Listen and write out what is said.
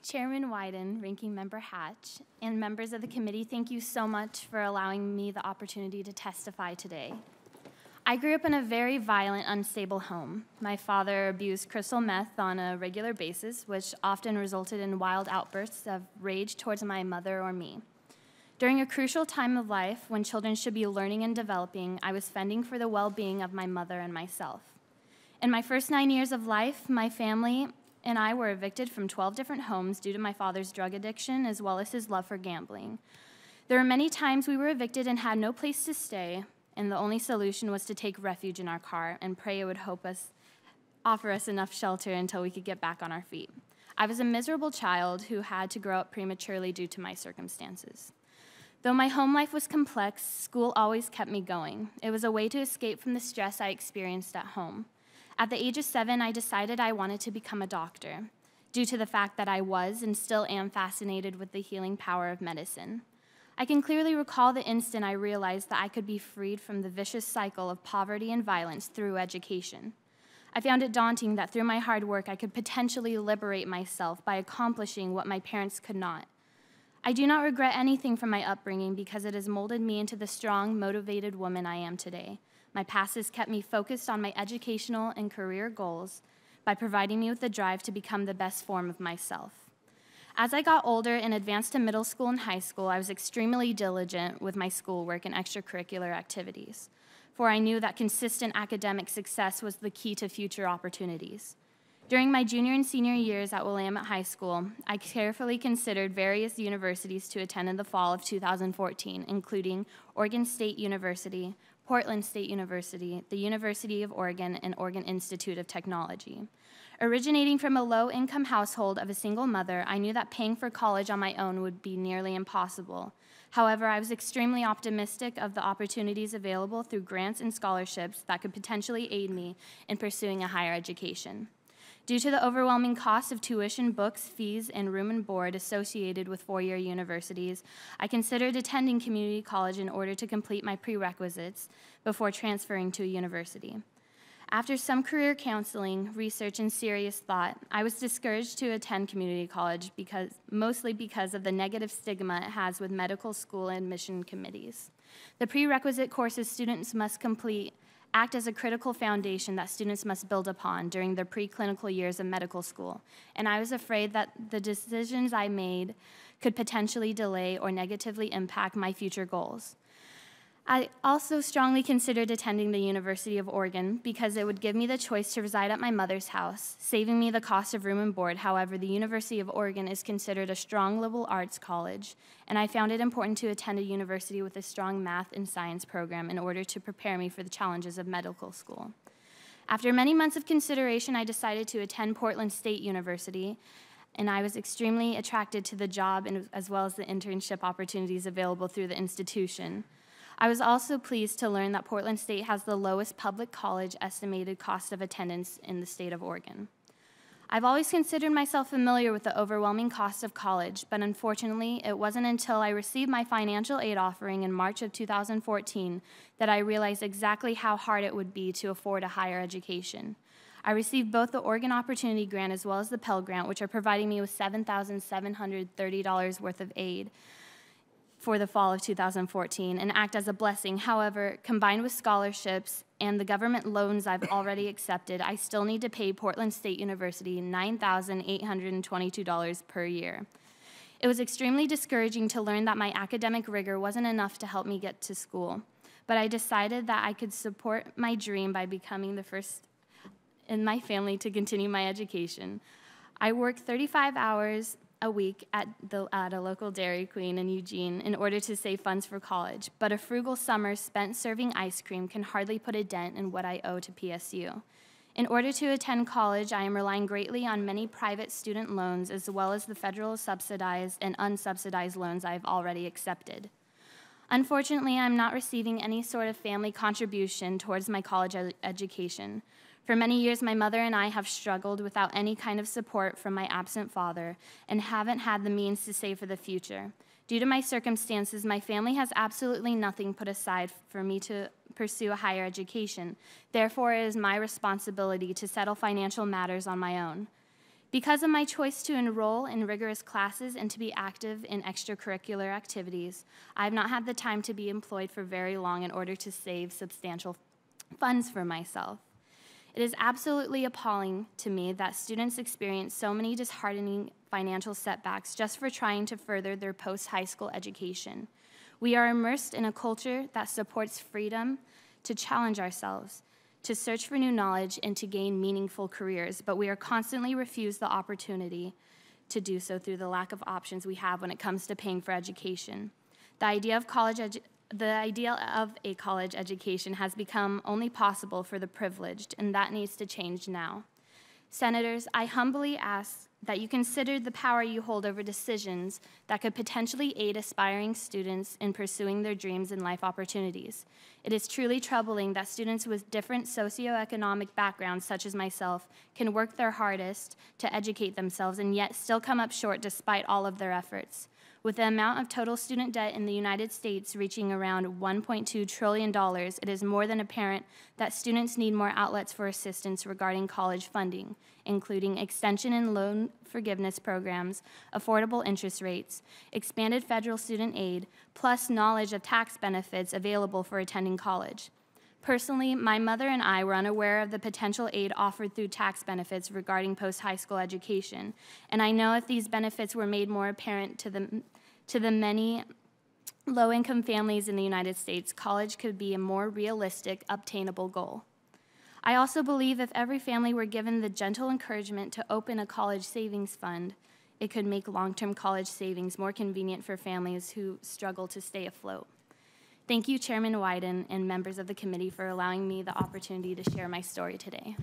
Chairman Wyden, Ranking Member Hatch, and members of the committee, thank you so much for allowing me the opportunity to testify today. I grew up in a very violent, unstable home. My father abused crystal meth on a regular basis, which often resulted in wild outbursts of rage towards my mother or me. During a crucial time of life when children should be learning and developing, I was fending for the well-being of my mother and myself. In my first 9 years of life, my family and I were evicted from 12 different homes due to my father's drug addiction as well as his love for gambling. There were many times we were evicted and had no place to stay, and the only solution was to take refuge in our car and pray it would offer us enough shelter until we could get back on our feet. I was a miserable child who had to grow up prematurely due to my circumstances. Though my home life was complex, school always kept me going. It was a way to escape from the stress I experienced at home. At the age of 7, I decided I wanted to become a doctor, due to the fact that I was and still am fascinated with the healing power of medicine. I can clearly recall the instant I realized that I could be freed from the vicious cycle of poverty and violence through education. I found it daunting that through my hard work, I could potentially liberate myself by accomplishing what my parents could not. I do not regret anything from my upbringing because it has molded me into the strong, motivated woman I am today. My past has kept me focused on my educational and career goals by providing me with the drive to become the best form of myself. As I got older and advanced to middle school and high school, I was extremely diligent with my schoolwork and extracurricular activities, for I knew that consistent academic success was the key to future opportunities. During my junior and senior years at Willamette High School, I carefully considered various universities to attend in the fall of 2014, including Oregon State University, Portland State University, the University of Oregon, and Oregon Institute of Technology. Originating from a low-income household of a single mother, I knew that paying for college on my own would be nearly impossible. However, I was extremely optimistic of the opportunities available through grants and scholarships that could potentially aid me in pursuing a higher education. Due to the overwhelming cost of tuition, books, fees, and room and board associated with four-year universities, I considered attending community college in order to complete my prerequisites before transferring to a university. After some career counseling, research, and serious thought, I was discouraged to attend community college mostly because of the negative stigma it has with medical school admission committees. The prerequisite courses students must complete act as a critical foundation that students must build upon during their preclinical years of medical school, and I was afraid that the decisions I made could potentially delay or negatively impact my future goals. I also strongly considered attending the University of Oregon because it would give me the choice to reside at my mother's house, saving me the cost of room and board. However, the University of Oregon is considered a strong liberal arts college, and I found it important to attend a university with a strong math and science program in order to prepare me for the challenges of medical school. After many months of consideration, I decided to attend Portland State University, and I was extremely attracted to the job as well as the internship opportunities available through the institution. I was also pleased to learn that Portland State has the lowest public college estimated cost of attendance in the state of Oregon. I've always considered myself familiar with the overwhelming cost of college, but unfortunately, it wasn't until I received my financial aid offering in March of 2014 that I realized exactly how hard it would be to afford a higher education. I received both the Oregon Opportunity Grant as well as the Pell Grant, which are providing me with $7,730 worth of aid for the fall of 2014 and act as a blessing. However, combined with scholarships and the government loans I've already accepted, I still need to pay Portland State University $9,822 per year. It was extremely discouraging to learn that my academic rigor wasn't enough to help me get to school, but I decided that I could support my dream by becoming the first in my family to continue my education. I worked 35 hours a week at a local Dairy Queen in Eugene in order to save funds for college, but a frugal summer spent serving ice cream can hardly put a dent in what I owe to PSU. In order to attend college, I am relying greatly on many private student loans as well as the federal subsidized and unsubsidized loans I have already accepted. Unfortunately, I'm not receiving any sort of family contribution towards my college education. For many years, my mother and I have struggled without any kind of support from my absent father and haven't had the means to save for the future. Due to my circumstances, my family has absolutely nothing put aside for me to pursue a higher education. Therefore, it is my responsibility to settle financial matters on my own. Because of my choice to enroll in rigorous classes and to be active in extracurricular activities, I have not had the time to be employed for very long in order to save substantial funds for myself. It is absolutely appalling to me that students experience so many disheartening financial setbacks just for trying to further their post-high school education. We are immersed in a culture that supports freedom to challenge ourselves, to search for new knowledge, and to gain meaningful careers, but we are constantly refused the opportunity to do so through the lack of options we have when it comes to paying for education. The idea of a college education has become only possible for the privileged, and that needs to change now. Senators, I humbly ask that you consider the power you hold over decisions that could potentially aid aspiring students in pursuing their dreams and life opportunities. It is truly troubling that students with different socioeconomic backgrounds, such as myself, can work their hardest to educate themselves and yet still come up short despite all of their efforts. With the amount of total student debt in the United States reaching around $1.2 trillion, it is more than apparent that students need more outlets for assistance regarding college funding, including extension and loan forgiveness programs, affordable interest rates, expanded federal student aid, plus knowledge of tax benefits available for attending college. Personally, my mother and I were unaware of the potential aid offered through tax benefits regarding post-high school education, and I know if these benefits were made more apparent to the many low-income families in the United States, college could be a more realistic, obtainable goal. I also believe if every family were given the gentle encouragement to open a college savings fund, it could make long-term college savings more convenient for families who struggle to stay afloat. Thank you, Chairman Wyden and members of the committee, for allowing me the opportunity to share my story today.